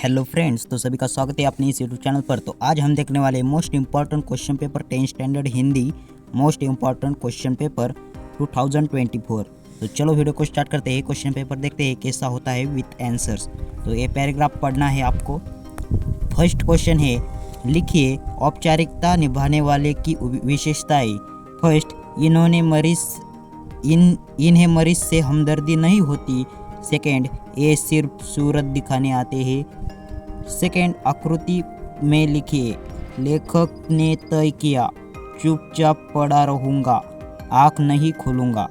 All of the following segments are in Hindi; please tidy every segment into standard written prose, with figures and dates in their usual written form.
हेलो फ्रेंड्स, तो सभी का स्वागत है अपने इस यूट्यूब चैनल पर। तो आज हम देखने वाले most important question paper 10 standard Hindi most important question paper 2024। तो चलो वीडियो को स्टार्ट करते हैं। क्वेश्चन पेपर देखते हैं कैसा होता है विथ आंसर्स। तो ये पैराग्राफ पढ़ना है आपको। फर्स्ट क्वेश्चन है, लिखिए औपचारिकता निभाने वाले की विशेषताएं। फर्स्ट, इन्हें मरीज से हमदर्दी नहीं होती। सेकेंड, ये सिर्फ सूरत दिखाने आते हैं। सेकेंड, आकृति में लिखिए, लेखक ने तय किया, चुपचाप पड़ा रहूंगा, आंख नहीं खोलूंगा।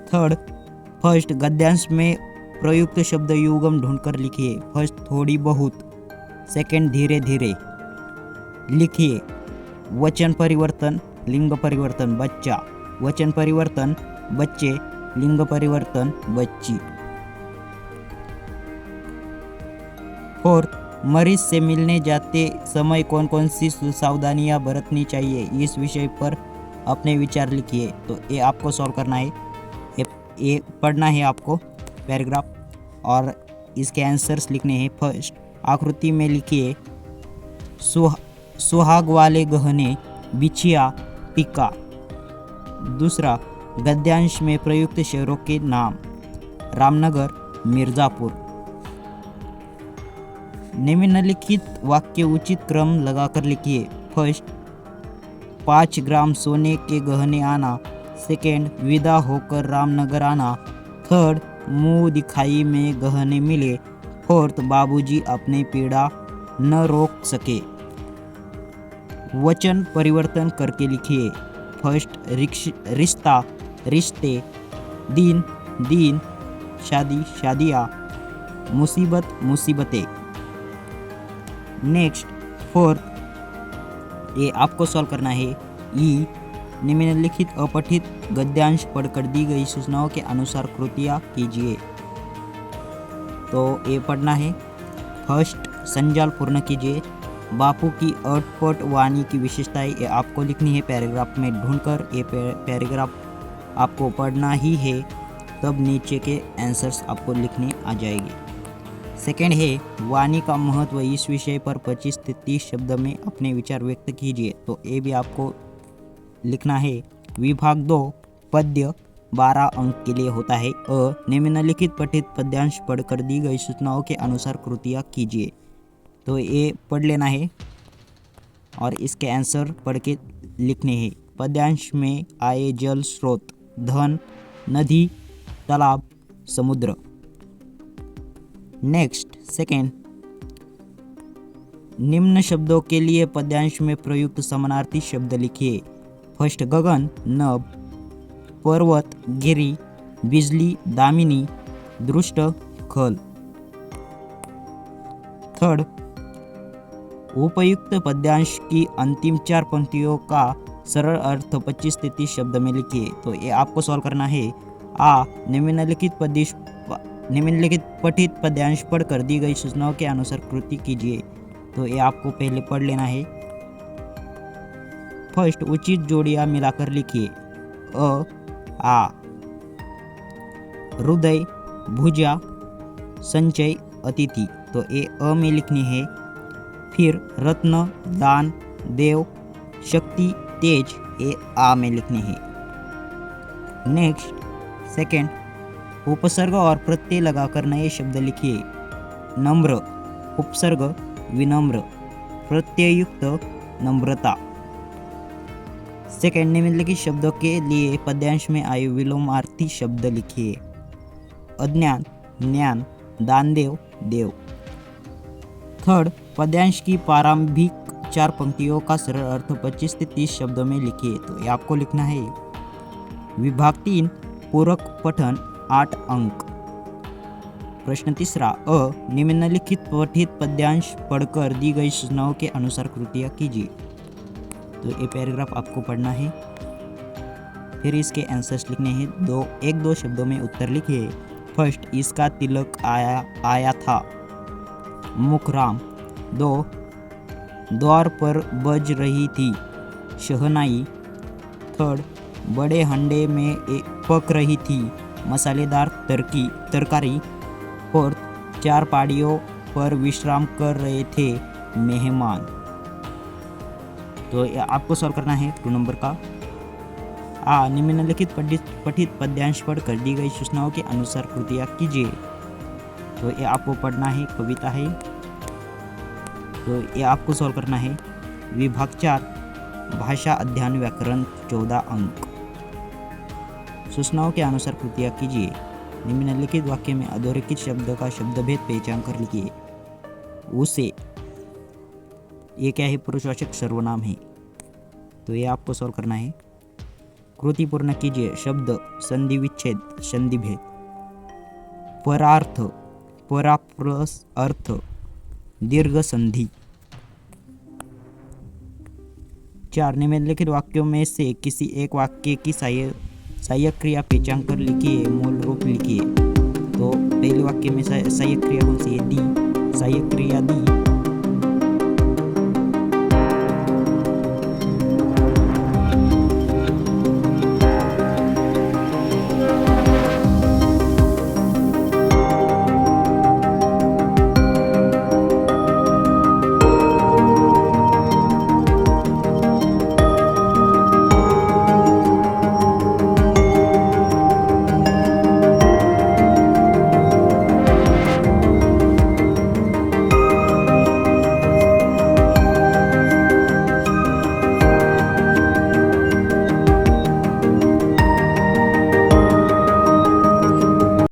थर्ड, फर्स्ट, गद्यांश में प्रयुक्त शब्द युगम ढूंढकर लिखिए। फर्स्ट, थोड़ी बहुत। सेकेंड, धीरे धीरे। लिखिए वचन परिवर्तन, लिंग परिवर्तन, बच्चा। वचन परिवर्तन, बच्चे। लिंग परिवर्तन, बच्ची। फोर्थ, मरीज से मिलने जाते समय कौन कौन सी सावधानियां बरतनी चाहिए, इस विषय पर अपने विचार लिखिए। तो ये आपको सॉल्व करना है, ये पढ़ना है आपको पैराग्राफ और इसके आंसर्स लिखने हैं। फर्स्ट, आकृति में लिखिए, सुहाग वाले गहने, बिछिया, टीका। दूसरा, गद्यांश में प्रयुक्त शहरों के नाम, रामनगर, मिर्जापुर। निम्नलिखित वाक्य उचित क्रम लगाकर लिखिए। फर्स्ट, 5 ग्राम सोने के गहने आना। सेकेंड, विदा होकर रामनगर आना। थर्ड, मुंह दिखाई में गहने मिले। फोर्थ, बाबूजी अपनी पीड़ा न रोक सके। वचन परिवर्तन करके लिखिए। फर्स्ट, रिश्ता, रिश्ते। दिन, दिन। शादी, शादियाँ। मुसीबत, मुसीबतें। नेक्स्ट, फोर्थ, ये आपको सॉल्व करना है। ई, निम्नलिखित अपठित गद्यांश पढ़कर दी गई सूचनाओं के अनुसार कृतियाँ कीजिए। तो ये पढ़ना है। फर्स्ट, संजाल पूर्ण कीजिए। बापू की अटपट वाणी की विशेषताएं, ये आपको लिखनी है पैराग्राफ में ढूंढकर। ये पैराग्राफ आपको पढ़ना ही है, तब नीचे के आंसर्स आपको लिखने आ जाएंगे। सेकेंड है, वाणी का महत्व, इस विषय पर 25 से 30 शब्द में अपने विचार व्यक्त कीजिए। तो ये भी आपको लिखना है। विभाग 2, पद्य 12 अंक के लिए होता है। निम्नलिखित पठित पद्यांश पढ़कर दी गई सूचनाओं के अनुसार कृतियाँ कीजिए। तो ये पढ़ लेना है और इसके आंसर पढ़ के लिखने हैं। पद्यांश में आए जल स्रोत, धन, नदी, तालाब, समुद्र। नेक्स्ट, सेकेंड, निम्न शब्दों के लिए पद्यांश में प्रयुक्त समानार्थी शब्द लिखिए। फर्स्ट, गगन, नभ, पर्वत, गिरी, बिजली, दामिनी, दृष्ट, खल। थर्ड, उपयुक्त पद्यांश की अंतिम 4 पंक्तियों का सरल अर्थ 25 से 30 शब्द में लिखिए। तो ये आपको सॉल्व करना है। निम्नलिखित पठित पद्यांश पढ़कर दी गई सूचनाओं के अनुसार कृति कीजिए। तो ये आपको पहले पढ़ लेना है। फर्स्ट, उचित जोड़ियां मिलाकर लिखिए। आ, हृदय, भुजा, संचय, अतिथि। तो ये अ में लिखनी है। फिर रत्न, दान, देव, शक्ति, तेज, ये आ में लिखनी है। नेक्स्ट, सेकेंड, उपसर्ग और प्रत्यय लगाकर नए शब्द लिखिए। नम्र, उपसर्ग विनम्र, प्रत्ययुक्त नम्रता। सेकेंड, निम्नलिखित शब्दों के लिए पद्यांश में आए विलोमार्थी शब्द लिखिए। अज्ञान, ज्ञान, दानदेव, देव। थर्ड, पद्यांश की प्रारंभिक 4 पंक्तियों का सरल अर्थ 25 से 30 शब्दों में लिखिए। तो ये आपको लिखना है। विभाग 3, पूरक पठन 8 अंक। प्रश्न तीसरा, निम्नलिखित पठित पद्यांश पढ़कर दी गई सूचनाओं के अनुसार कृतियाँ कीजिए। तो ये पैराग्राफ आपको पढ़ना है। फिर इसके आंसर्स लिखने हैं। 1-2 शब्दों में उत्तर लिखिए। फर्स्ट, इसका तिलक आया था। मुखराम। 2, द्वार पर बज रही थी शहनाई। थर्ड, बड़े हंडे में पक रही थी मसालेदार तरकारी। फोर्थ, 4 पहाड़ियों पर विश्राम कर रहे थे मेहमान। तो आपको सॉल्व करना है 2 नंबर का। निम्नलिखित पठित पद्यांश पढ़कर दी गई सूचनाओं के अनुसार कृतियाँ कीजिए। तो ये आपको पढ़ना है, कविता है। तो ये आपको सॉल्व करना है। विभाग 4 भाषा अध्ययन व्याकरण 14 अंक। सूचनाओं के अनुसार कृतियाँ कीजिए। निम्नलिखित वाक्य में अधोरेखित शब्द का शब्दभेद पहचान कर लिखिए। उसे, ये क्या है? पुरुषवाचक सर्वनाम है। तो ये आपको सॉल्व करना है। कृति पूर्ण कीजिए। शब्द संधि विच्छेद संधि भेद। परार्थ परा प्लस अर्थ दीर्घ संधि। 4 निम्नलिखित वाक्यों में से किसी एक वाक्य की सहायक क्रिया पहचान कर लिखिए, मूल रूप लिखिए। तो पहले वाक्य में सहायक क्रिया कौन सी है? दी। सहायक क्रिया दी